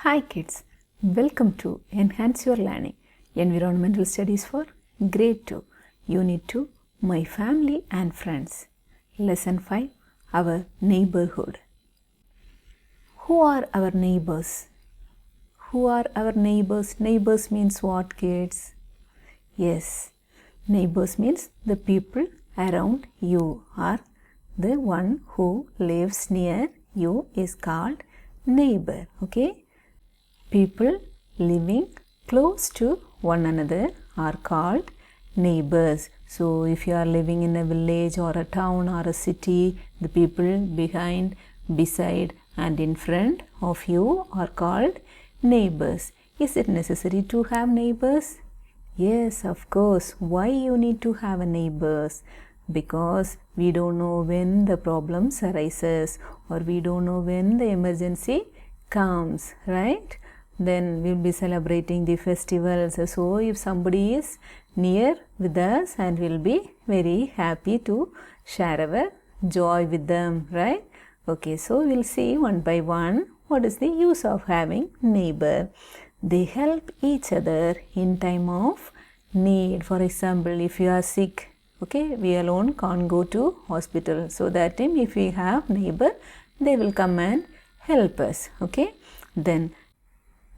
Hi kids, welcome to Enhance Your Learning, Environmental Studies for Grade 2, Unit 2, My Family and Friends. Lesson 5, Our Neighborhood. Who are our neighbors? Who are our neighbors? Neighbors means what, kids? Yes, neighbors means the people around you, or the one who lives near you is called neighbor. Okay? People living close to one another are called neighbors. So, if you are living in a village or a town or a city, the people behind, beside, and in front of you are called neighbors. Is it necessary to have neighbors? Yes, of course. Why you need to have a neighbors? Because we don't know when the problems arises, or we don't know when the emergency comes, right? Then we'll be celebrating the festivals. So if somebody is near with us, and we'll be very happy to share our joy with them, right? Okay, so we'll see one by one what is the use of having neighbor. They help each other in time of need. For example, if you are sick, okay, we alone can't go to hospital. So that time if we have neighbor, they will come and help us. Okay, then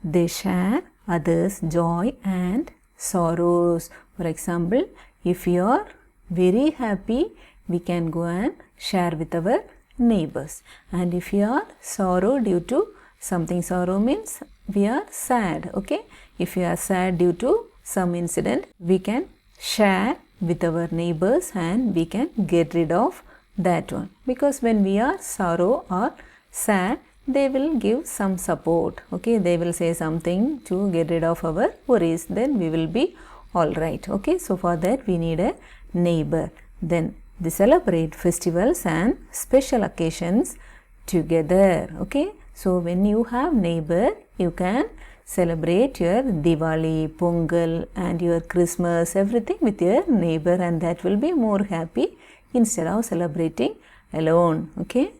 they share others' joy and sorrows. For example, if you are very happy, we can go and share with our neighbors. And if you are sorrow due to something, sorrow means we are sad. Okay, if you are sad due to some incident, we can share with our neighbors and we can get rid of that one. Because when we are sorrow or sad, they will give some support. Okay, they will say something to get rid of our worries. Then we will be all right. Okay, so for that we need a neighbor. Then they celebrate festivals and special occasions together. Okay, so when you have neighbor, you can celebrate your Diwali, Pongal and your Christmas, everything with your neighbor, and that will be more happy instead of celebrating alone. Okay,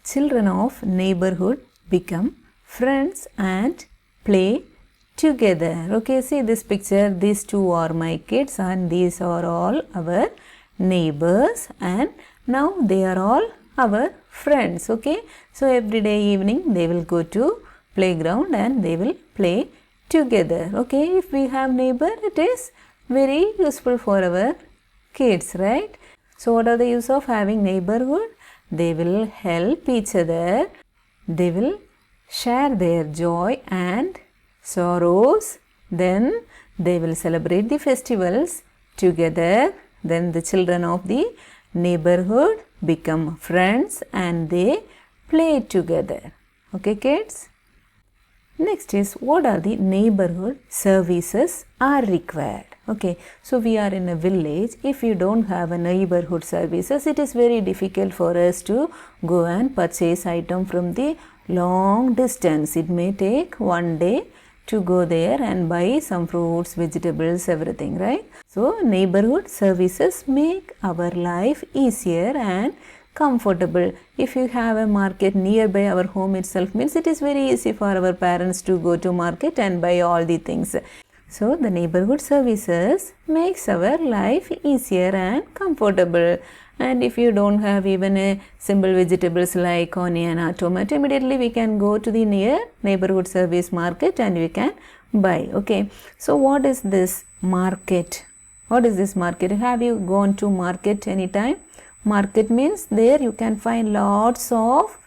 children of neighborhood become friends and play together. Okay, see this picture, these two are my kids and these are all our neighbors, and now they are all our friends. Okay, so every day evening they will go to playground and they will play together. Okay, if we have neighbor, it is very useful for our kids, right? So what are the use of having neighborhood? They will help each other. They will share their joy and sorrows. Then they will celebrate the festivals together. Then the children of the neighborhood become friends and they play together. Okay, kids? Next is, what are the neighborhood services are required? Okay, so we are in a village. If you don't have a neighborhood services, it is very difficult for us to go and purchase item from the long distance. It may take one day to go there and buy some fruits, vegetables, everything, right? So neighborhood services make our life easier and comfortable. If you have a market nearby our home itself, means it is very easy for our parents to go to market and buy all the things. So the neighborhood services makes our life easier and comfortable. And if you don't have even a simple vegetables like onion or tomato, immediately we can go to the near neighborhood service market and we can buy. Okay, so what is this market? What is this market? Have you gone to market anytime? Market means there you can find lots of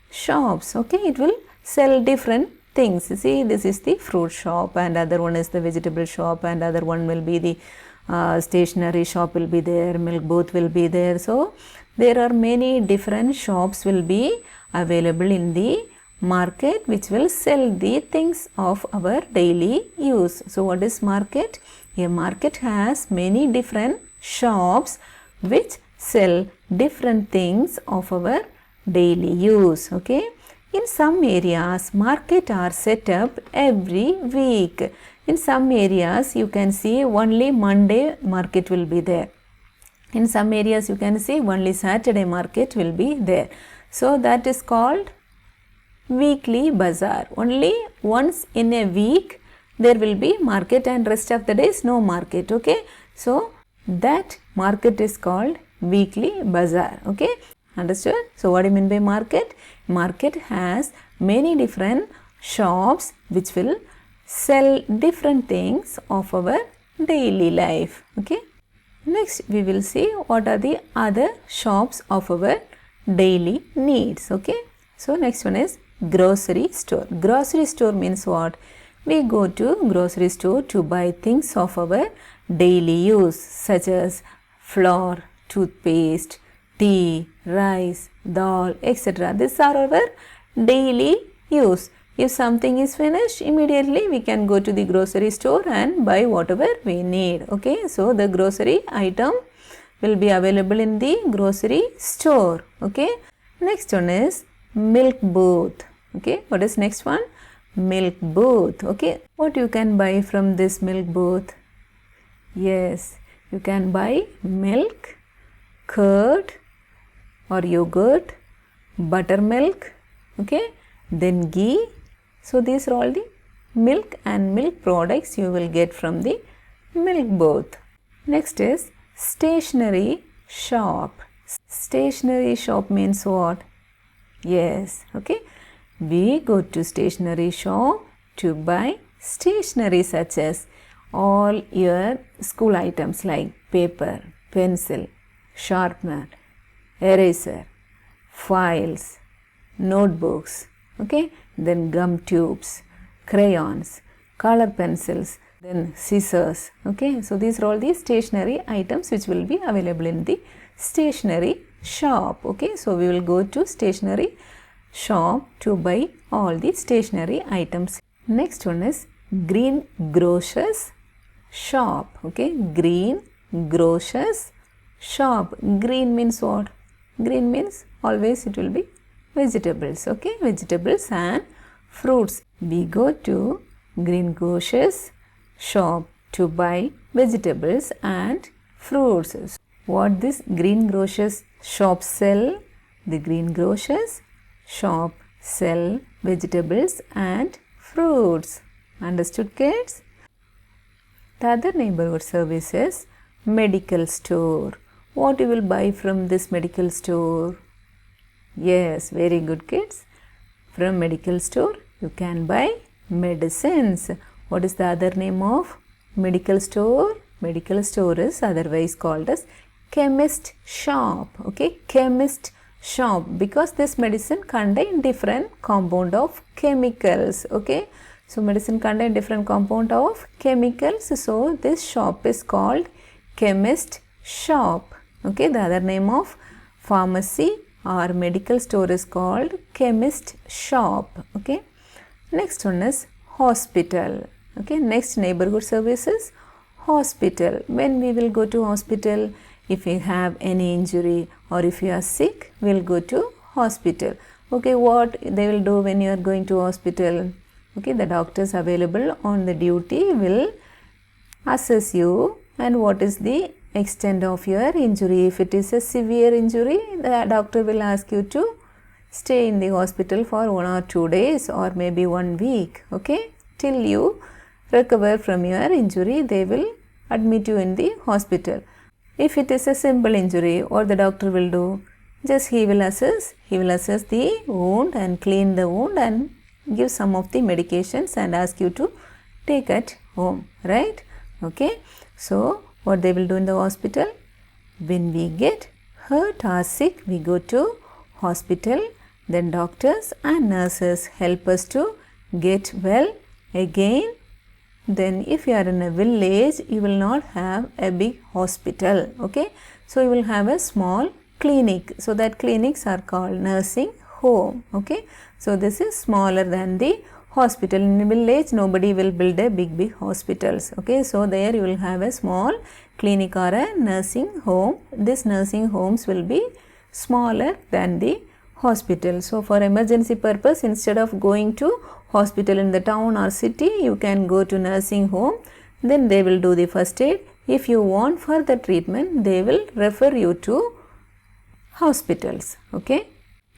shops. Okay, it will sell different things. See, this is the fruit shop and other one is the vegetable shop and other one will be the stationery shop will be there, milk booth will be there. So there are many different shops will be available in the market which will sell the things of our daily use. So what is market? A market has many different shops which sell different things of our daily use. Okay, in some areas market are set up every week. In some areas you can see only Monday market will be there. In some areas you can see only Saturday market will be there. So that is called weekly bazaar. Only once in a week there will be market and rest of the days no market. Okay, so that market is called weekly bazaar. Okay, understood? So what do you mean by market? Market has many different shops which will sell different things of our daily life. Okay, next we will see what are the other shops of our daily needs. Okay, so next one is grocery store. Grocery store means what? We go to grocery store to buy things of our daily use such as flour, toothpaste, tea, rice, dal, etc. These are our daily use. If something is finished, immediately we can go to the grocery store and buy whatever we need. Okay, so the grocery item will be available in the grocery store. Okay, next one is milk booth. Okay, what is next one? Milk booth. Okay, what you can buy from this milk booth? Yes, you can buy milk, curd or yogurt, buttermilk, okay, then ghee. So these are all the milk and milk products you will get from the milk booth. Next is stationery shop. Stationery shop means what? Yes, okay. We go to stationery shop to buy stationery such as all your school items like paper, pencil, sharpener, eraser, files, notebooks, okay, then gum tubes, crayons, color pencils, then scissors. Okay, so these are all the stationery items which will be available in the stationery shop. Okay, so we will go to stationery shop to buy all the stationery items. Next one is green grocers shop. Okay, green grocers shop. Green means what? Green means always it will be vegetables. Okay, vegetables and fruits. We go to green grocers shop to buy vegetables and fruits. What this green grocers shop sell? The green grocers shop sell vegetables and fruits. Understood, kids? The other neighborhood service is medical store. What you will buy from this medical store? Yes, very good, kids. From medical store you can buy medicines. What is the other name of medical store? Medical store is otherwise called as chemist shop. Okay, chemist shop, because this medicine contain different compound of chemicals. Okay, so medicine contain different compound of chemicals, so this shop is called chemist shop. Okay, the other name of pharmacy or medical store is called chemist shop. Okay, next one is hospital. Okay, next neighborhood services hospital. When we will go to hospital? If we have any injury or if you are sick, we will go to hospital. Okay, what they will do when you are going to hospital? Okay, the doctors available on the duty will assess you and what is the extent of your injury. If it is a severe injury, the doctor will ask you to stay in the hospital for 1 or 2 days or maybe 1 week. Okay, till you recover from your injury, they will admit you in the hospital. If it is a simple injury, what the doctor will do? Just he will assess the wound and clean the wound and give some of the medications and ask you to take at home, right? Okay, so what they will do in the hospital? When we get hurt or sick, we go to hospital, then doctors and nurses help us to get well again. Then if you are in a village, you will not have a big hospital. Okay, so you will have a small clinic. So that clinics are called nursing home. Okay, so this is smaller than the hospital. In a village, nobody will build a big hospitals. Okay, so there you will have a small clinic or a nursing home. This nursing homes will be smaller than the hospital. So for emergency purpose, instead of going to hospital in the town or city, you can go to nursing home. Then they will do the first aid. If you want further treatment, they will refer you to hospitals. Okay,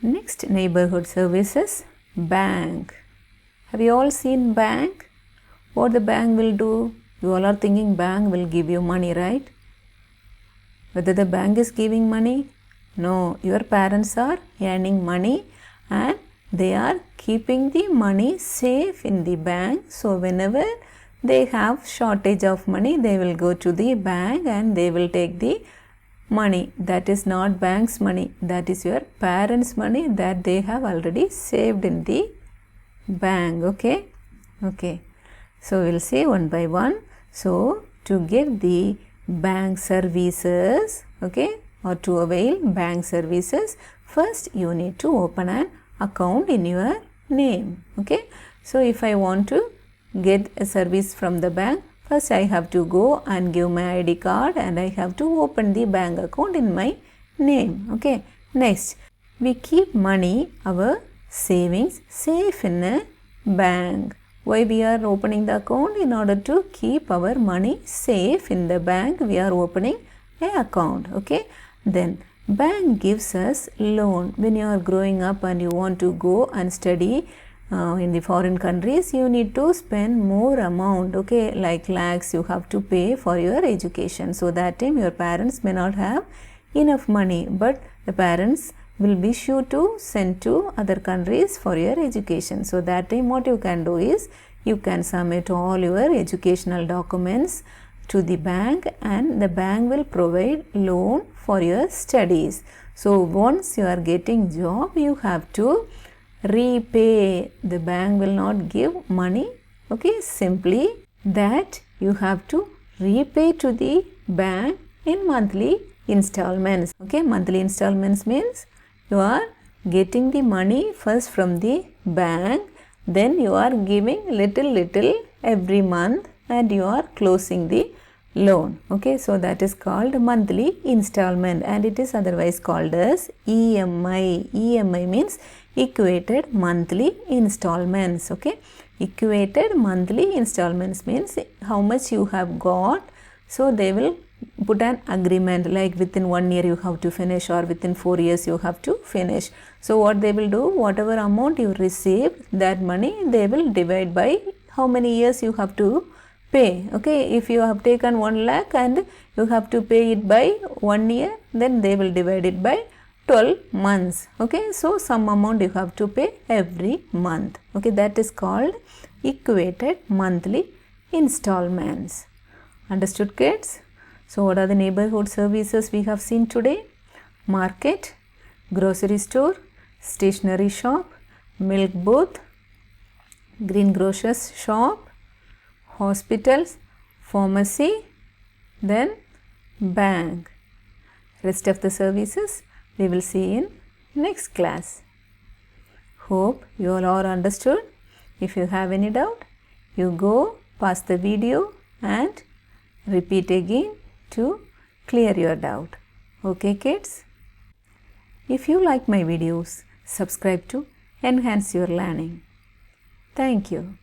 next neighborhood services bank. Have you all seen bank? What the bank will do? You all are thinking bank will give you money, right? Whether the bank is giving money? No, your parents are earning money and they are keeping the money safe in the bank. So whenever they have shortage of money, they will go to the bank and they will take the money. That is not bank's money. That is your parents' money that they have already saved in the bank. Okay? Okay. So we'll see one by one. So to get the bank services, okay, or to avail bank services, first you need to open an account in your name. Okay. So if I want to get a service from the bank, first I have to go and give my ID card and I have to open the bank account in my name. Okay. Next, we keep money, our savings, safe in a bank. Why we are opening the account? In order to keep our money safe in the bank, we are opening an account. Okay. Then bank gives us loan. When you are growing up and you want to go and study in the foreign countries, you need to spend more amount, okay, like lakhs you have to pay for your education. So that time your parents may not have enough money, but the parents will be sure to send to other countries for your education. So that time what you can do is you can submit all your educational documents to the bank and the bank will provide loan for your studies. So once you are getting job, you have to repay. The bank will not give money, okay, simply that you have to repay to the bank in monthly installments. Okay, monthly installments means you are getting the money first from the bank, then you are giving little every month and you are closing the loan. Okay, so that is called monthly installment and it is otherwise called as EMI. EMI means equated monthly installments. Okay, equated monthly installments means how much you have got. So they will put an agreement like within 1 year you have to finish or within 4 years you have to finish. So what they will do, whatever amount you receive, that money they will divide by how many years you have to pay. Okay, if you have taken 1 lakh and you have to pay it by 1 year, then they will divide it by 12 months. Okay, so some amount you have to pay every month. Okay, that is called equated monthly installments. Understood, kids? So what are the neighborhood services we have seen today? Market, grocery store, stationery shop, milk booth, greengrocers shop, hospitals, pharmacy, then bank. Rest of the services we will see in next class. Hope you all are understood. If you have any doubt, you go pause the video and repeat again to clear your doubt. Okay, kids? If you like my videos, subscribe to enhance your learning. Thank you.